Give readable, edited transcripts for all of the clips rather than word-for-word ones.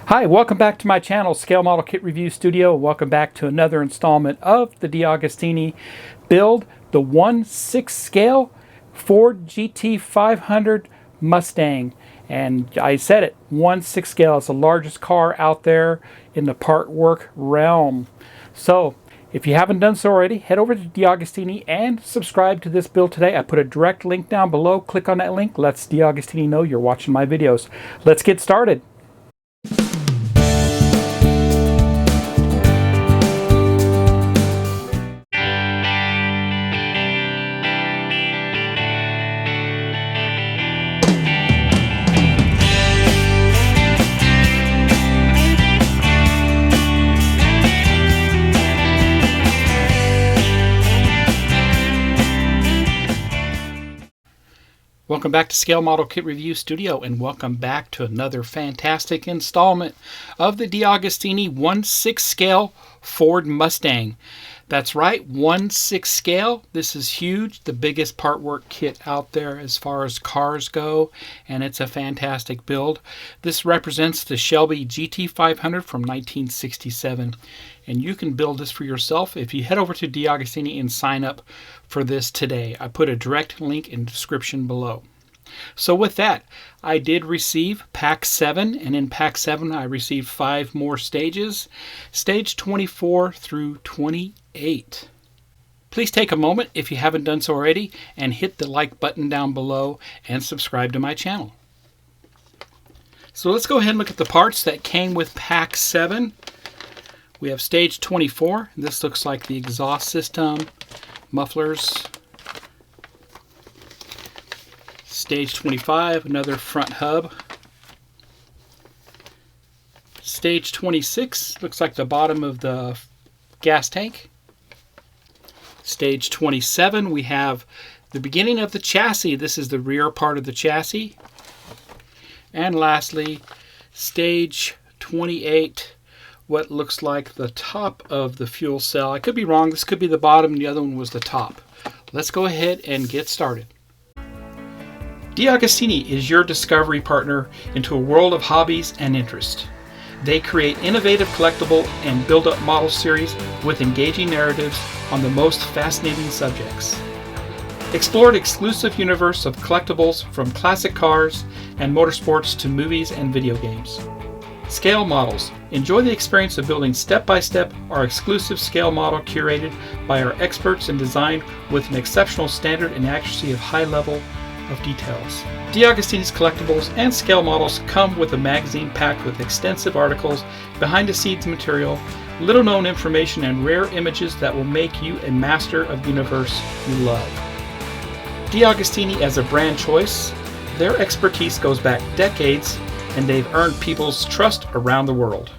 Hi, welcome back to my channel, Scale Model Kit Review Studio. Welcome back to another installment of the DeAgostini build, the 1/6 scale Ford GT500 Mustang. And I said it, 1/6 scale is the largest car out there in the part work realm. So if you haven't done so already, head over to DeAgostini and subscribe to this build today. I put a direct link down below. Click on that link. Lets DeAgostini know you're watching my videos. Let's get started. Welcome back to Scale Model Kit Review Studio, and welcome back to another fantastic installment of the DeAgostini 1/6 scale Ford Mustang. That's right, 1/6 scale. This is huge, the biggest part work kit out there as far as cars go, and it's a fantastic build. This represents the Shelby GT500 from 1967, and you can build this for yourself if you head over to DeAgostini and sign up for this today. I put a direct link in the description below. So with that, I did receive Pack 7, and in Pack 7 I received 5 more stages, stage 24 through 28. Please take a moment, if you haven't done so already, and hit the like button down below and subscribe to my channel. So let's go ahead and look at the parts that came with Pack 7. We have stage 24. This looks like the exhaust system, mufflers. Stage 25, another front hub. Stage 26 looks like the bottom of the gas tank. Stage 27, we have the beginning of the chassis. This is the rear part of the chassis. And lastly, stage 28, what looks like the top of the fuel cell. I could be wrong. This could be the bottom, and the other one was the top. Let's go ahead and get started. DeAgostini is your discovery partner into a world of hobbies and interest. They create innovative collectible and build-up model series with engaging narratives on the most fascinating subjects. Explore an exclusive universe of collectibles from classic cars and motorsports to movies and video games. Scale models. Enjoy the experience of building step-by-step our exclusive scale model curated by our experts in design with an exceptional standard and accuracy of high level of details. DeAgostini's collectibles and scale models come with a magazine packed with extensive articles, behind-the-scenes material, little-known information, and rare images that will make you a master of the universe you love. DeAgostini as a brand choice, their expertise goes back decades, and they've earned people's trust around the world.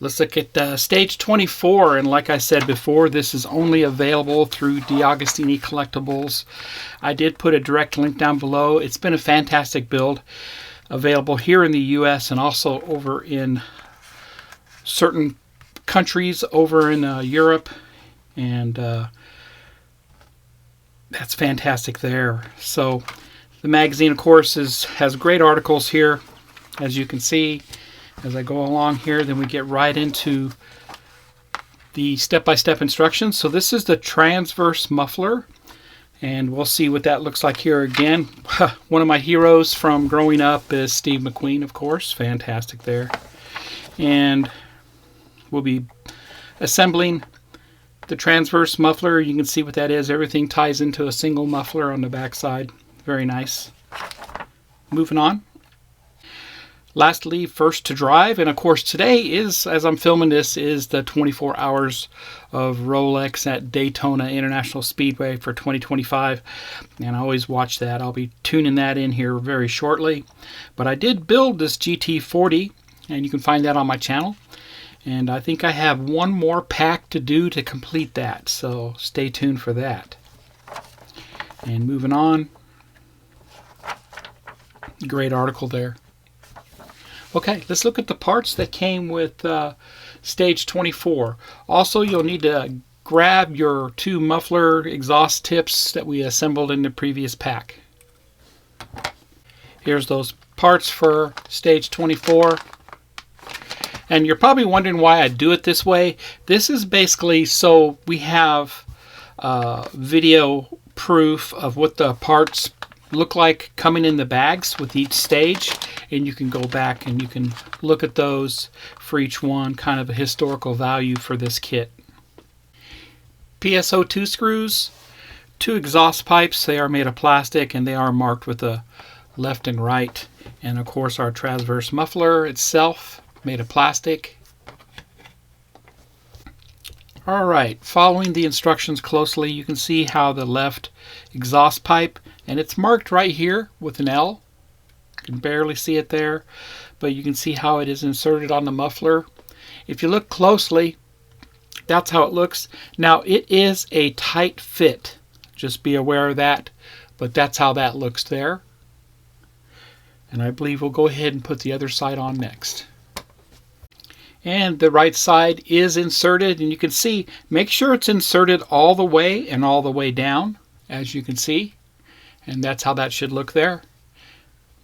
Let's look at stage 24, and like I said before, this is only available through DeAgostini Collectibles. I did put a direct link down below. It's been a fantastic build, available here in the US and also over in certain countries over in Europe, and that's fantastic there. So the magazine, of course, has great articles here, as you can see. As I go along here, then we get right into the step-by-step instructions. So this is the Transverse muffler, and we'll see what that looks like here again. One of my heroes from growing up is Steve McQueen, of course. Fantastic there. And we'll be assembling the Transverse muffler. You can see what that is. Everything ties into a single muffler on the back side. Very nice. Moving on. Lastly, first to drive, and of course today is, as I'm filming this, is the 24 hours of Rolex at Daytona International Speedway for 2025, and I always watch that. I'll be tuning that in here very shortly. But I did build this GT40, and you can find that on my channel, and I think I have one more pack to do to complete that, so stay tuned for that. And moving on, great article there. Okay, let's look at the parts that came with stage 24. Also, you'll need to grab your 2 muffler exhaust tips that we assembled in the previous pack. Here's those parts for stage 24. And you're probably wondering why I do it this way. This is basically so we have video proof of what the parts look like coming in the bags with each stage, and you can go back and you can look at those for each one, kind of a historical value for this kit. PSO2 screws, 2 exhaust pipes. They are made of plastic and they are marked with a left and right, and of course our Transverse muffler itself made of plastic. Alright, following the instructions closely, you can see how the left exhaust pipe, and it's marked right here with an L. You can barely see it there, but you can see how it is inserted on the muffler. If you look closely, that's how it looks. Now it is a tight fit, just be aware of that, but that's how that looks there. And I believe we'll go ahead and put the other side on next. And the right side is inserted, and you can see, make sure it's inserted all the way and all the way down, as you can see, and that's how that should look there.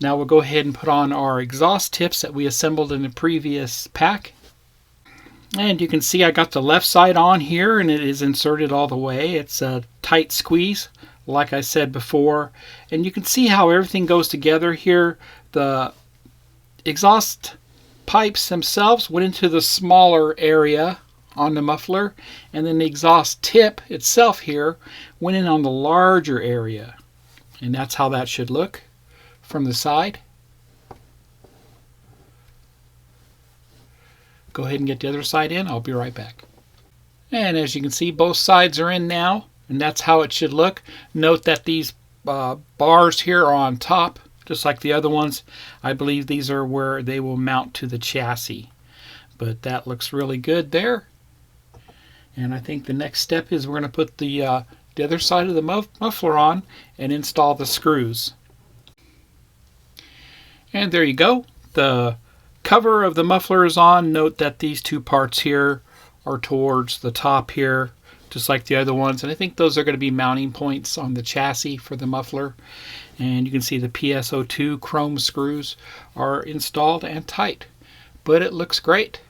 Now we'll go ahead and put on our exhaust tips that we assembled in the previous pack. And you can see I got the left side on here, and it is inserted all the way. It's a tight squeeze, like I said before, and you can see how everything goes together here. The exhaust pipes themselves went into the smaller area on the muffler, and then the exhaust tip itself here went in on the larger area, and that's how that should look from the side. Go ahead and get the other side in. I'll be right back. And as you can see, both sides are in now, and that's how it should look. Note that these bars here are on top, just like the other ones. I believe these are where they will mount to the chassis. But that looks really good there. And I think the next step is we're going to put the other side of the muffler on and install the screws. And there you go. The cover of the muffler is on. Note that these two parts here are towards the top here, just like the other ones. And I think those are going to be mounting points on the chassis for the muffler. And you can see the PSO2 chrome screws are installed and tight, but it looks great.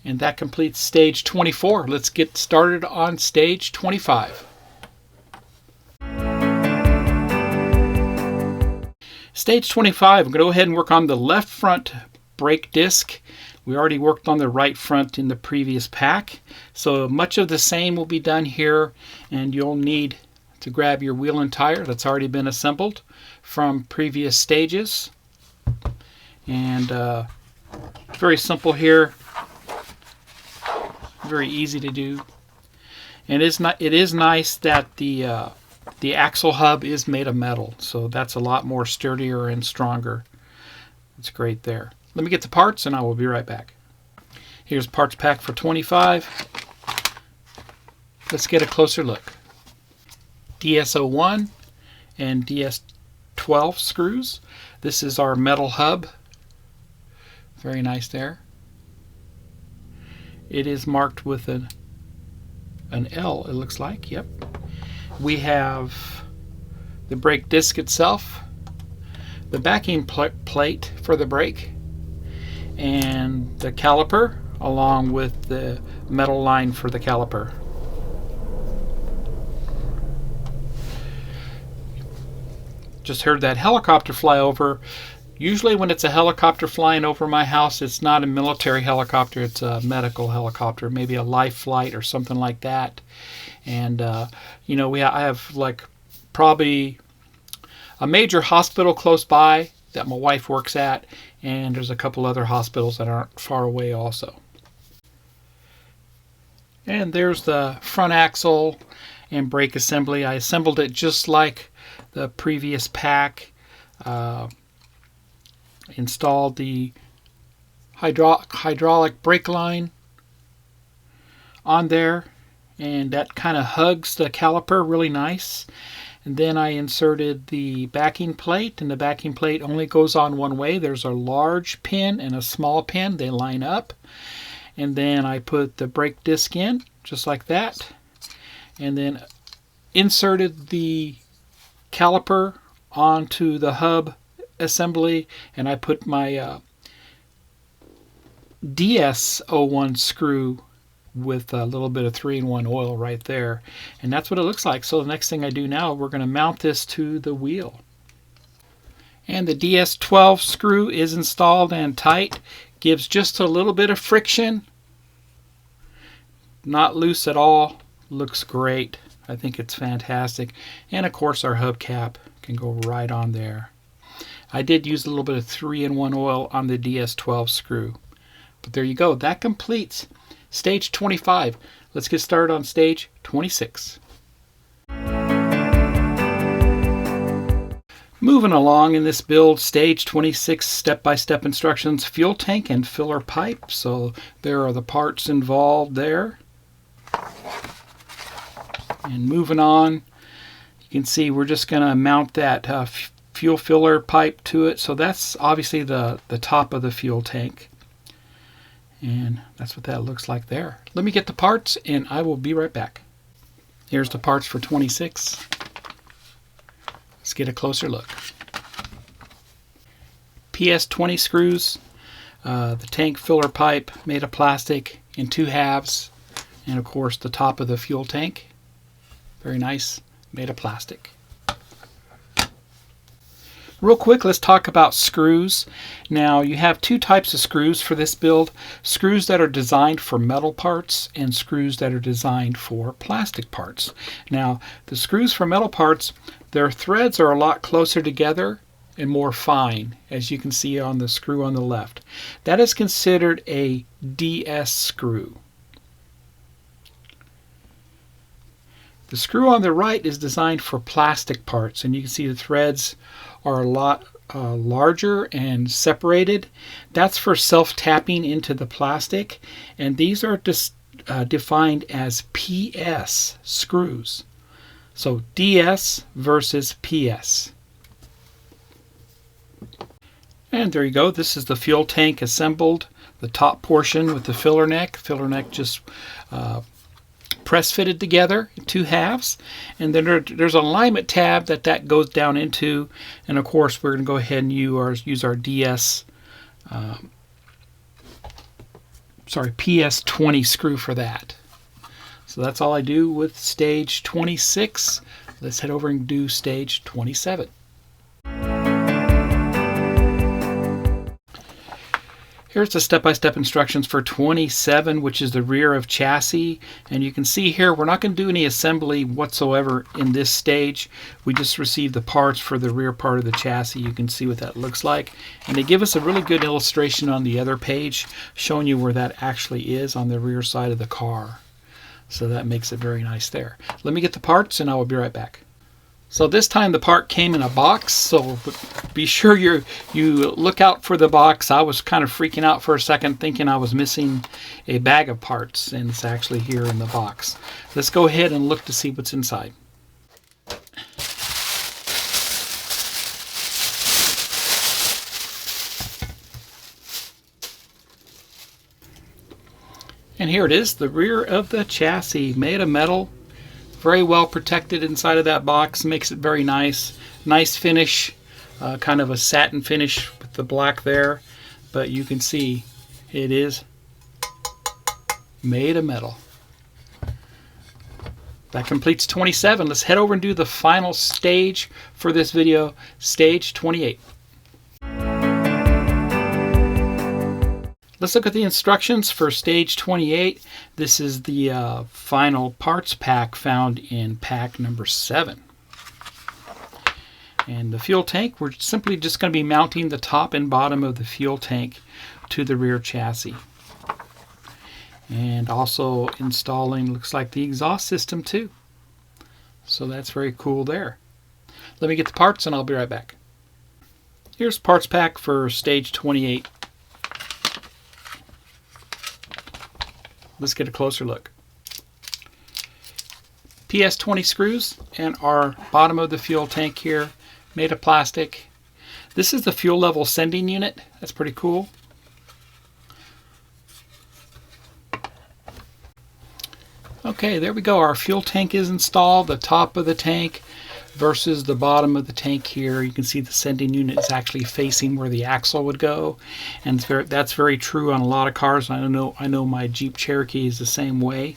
And that completes stage 24. Let's get started on stage 25. Stage 25, I'm going to go ahead and work on the left front brake disc. We already worked on the right front in the previous pack, so much of the same will be done here, and you'll need to grab your wheel and tire that's already been assembled from previous stages. And very simple here, very easy to do. And it is nice that the axle hub is made of metal, so that's a lot more sturdier and stronger. It's great there. Let me get the parts and I will be right back. Here's parts pack for 25. Let's get a closer look. DS01 and DS12 screws. This is our metal hub. Very nice there. It is marked with an L, it looks like. Yep. We have the brake disc itself, the backing plate for the brake, and the caliper along with the metal line for the caliper. Just heard that helicopter fly over. Usually when it's a helicopter flying over my house, it's not a military helicopter, it's a medical helicopter, maybe a life flight or something like that. And you know, I have like probably a major hospital close by that my wife works at, and there's a couple other hospitals that aren't far away also. And there's the front axle and brake assembly. I assembled it just like the previous pack. Installed the hydraulic brake line on there, and that kind of hugs the caliper really nice. And then I inserted the backing plate, and the backing plate only goes on one way. There's a large pin and a small pin. They line up. And then I put the brake disc in, just like that. And then inserted the caliper onto the hub assembly, and I put my DS01 screw with a little bit of 3-in-1 oil right there, and that's what it looks like. So the next thing I do now, we're going to mount this to the wheel. And the DS12 screw is installed and tight. Gives just a little bit of friction. Not loose at all. Looks great. I think it's fantastic. And of course our hubcap can go right on there. I did use a little bit of 3-in-1 oil on the DS12 screw. But there you go. That completes stage 25. Let's get started on stage 26. Moving along in this build, stage 26, step-by-step instructions, fuel tank and filler pipe. So there are the parts involved there. And moving on, you can see we're just going to mount that fuel filler pipe to it. So that's obviously the top of the fuel tank. And that's what that looks like there. Let me get the parts and I will be right back. Here's the parts for 26. Let's get a closer look. PS20 screws, the tank filler pipe made of plastic in 2 halves, and of course the top of the fuel tank, very nice, made of plastic. Real quick, let's talk about screws. Now you have 2 types of screws for this build. Screws that are designed for metal parts and screws that are designed for plastic parts. Now the screws for metal parts, their threads are a lot closer together and more fine, as you can see on the screw on the left. That is considered a DS screw. The screw on the right is designed for plastic parts, and you can see the threads are a lot larger and separated. That's for self-tapping into the plastic, and these are defined as PS screws. So DS versus PS. And there you go. This is the fuel tank assembled. The top portion with the filler neck. Filler neck just press fitted together in 2 halves, and then there's an alignment tab that goes down into, and of course we're going to go ahead and use our PS20 screw for that. So that's all I do with stage 26. Let's head over and do stage 27. Here's the step-by-step instructions for 27, which is the rear of chassis. And you can see here, we're not going to do any assembly whatsoever in this stage. We just received the parts for the rear part of the chassis. You can see what that looks like. And they give us a really good illustration on the other page, showing you where that actually is on the rear side of the car. So that makes it very nice there. Let me get the parts and I will be right back. So this time the part came in a box, so be sure you look out for the box. I was kind of freaking out for a second thinking I was missing a bag of parts, and it's actually here in the box. Let's go ahead and look to see what's inside. And here it is, the rear of the chassis, made of metal. Very well protected inside of that box, makes it very nice. Nice finish, kind of a satin finish with the black there, but you can see it is made of metal. That completes 27. Let's head over and do the final stage for this video, stage 28. Let's look at the instructions for stage 28. This is the final parts pack found in pack number 7. And the fuel tank, we're simply just going to be mounting the top and bottom of the fuel tank to the rear chassis. And also installing, looks like, the exhaust system too. So that's very cool there. Let me get the parts and I'll be right back. Here's parts pack for stage 28. Let's get a closer look. PS20 screws and our bottom of the fuel tank here, made of plastic. This is the fuel level sending unit. That's pretty cool. Okay, there we go. Our fuel tank is installed. The top of the tank versus the bottom of the tank here. You can see the sending unit is actually facing where the axle would go, and that's very true on a lot of cars. I know my Jeep Cherokee is the same way.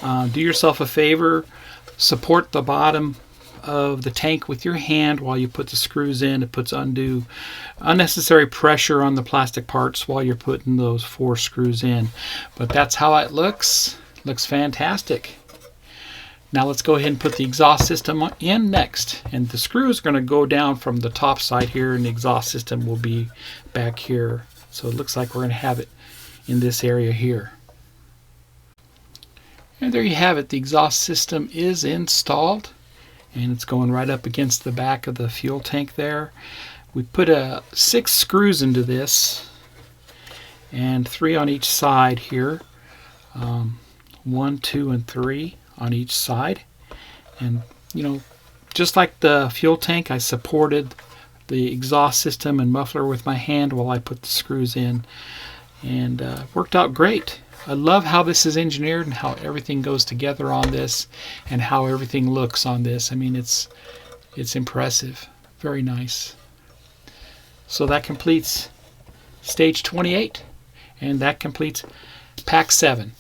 Do yourself a favor, support the bottom of the tank with your hand while you put the screws in. It puts unnecessary pressure on the plastic parts while you're putting those 4 screws in. But that's how it looks. Looks fantastic. Now let's go ahead and put the exhaust system in next. And the screws are going to go down from the top side here, and the exhaust system will be back here. So it looks like we're going to have it in this area here. And there you have it. The exhaust system is installed, and it's going right up against the back of the fuel tank there. We put 6 screws into this, and 3 on each side here. 1, 2, and 3 on each side. And just like the fuel tank, I supported the exhaust system and muffler with my hand while I put the screws in, and worked out great. I love how this is engineered and how everything goes together on this and how everything looks on this. I mean, it's impressive. Very nice. So that completes stage 28, and that completes pack 7.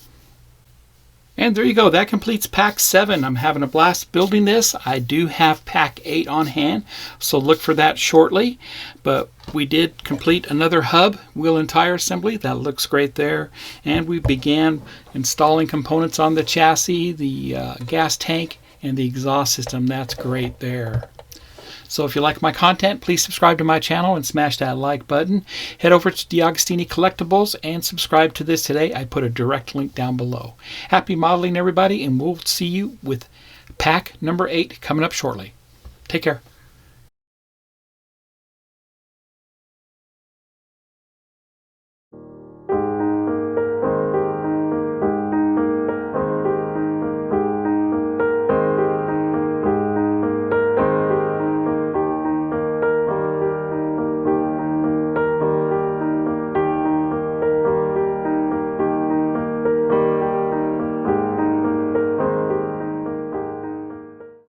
And there you go, that completes pack 7. I'm having a blast building this. I do have pack 8 on hand, so look for that shortly. But we did complete another hub, wheel and tire assembly. That looks great there. And we began installing components on the chassis, the gas tank, and the exhaust system. That's great there. So if you like my content, please subscribe to my channel and smash that like button. Head over to DeAgostini Collectibles and subscribe to this today. I put a direct link down below. Happy modeling, everybody, and we'll see you with pack number 8 coming up shortly. Take care.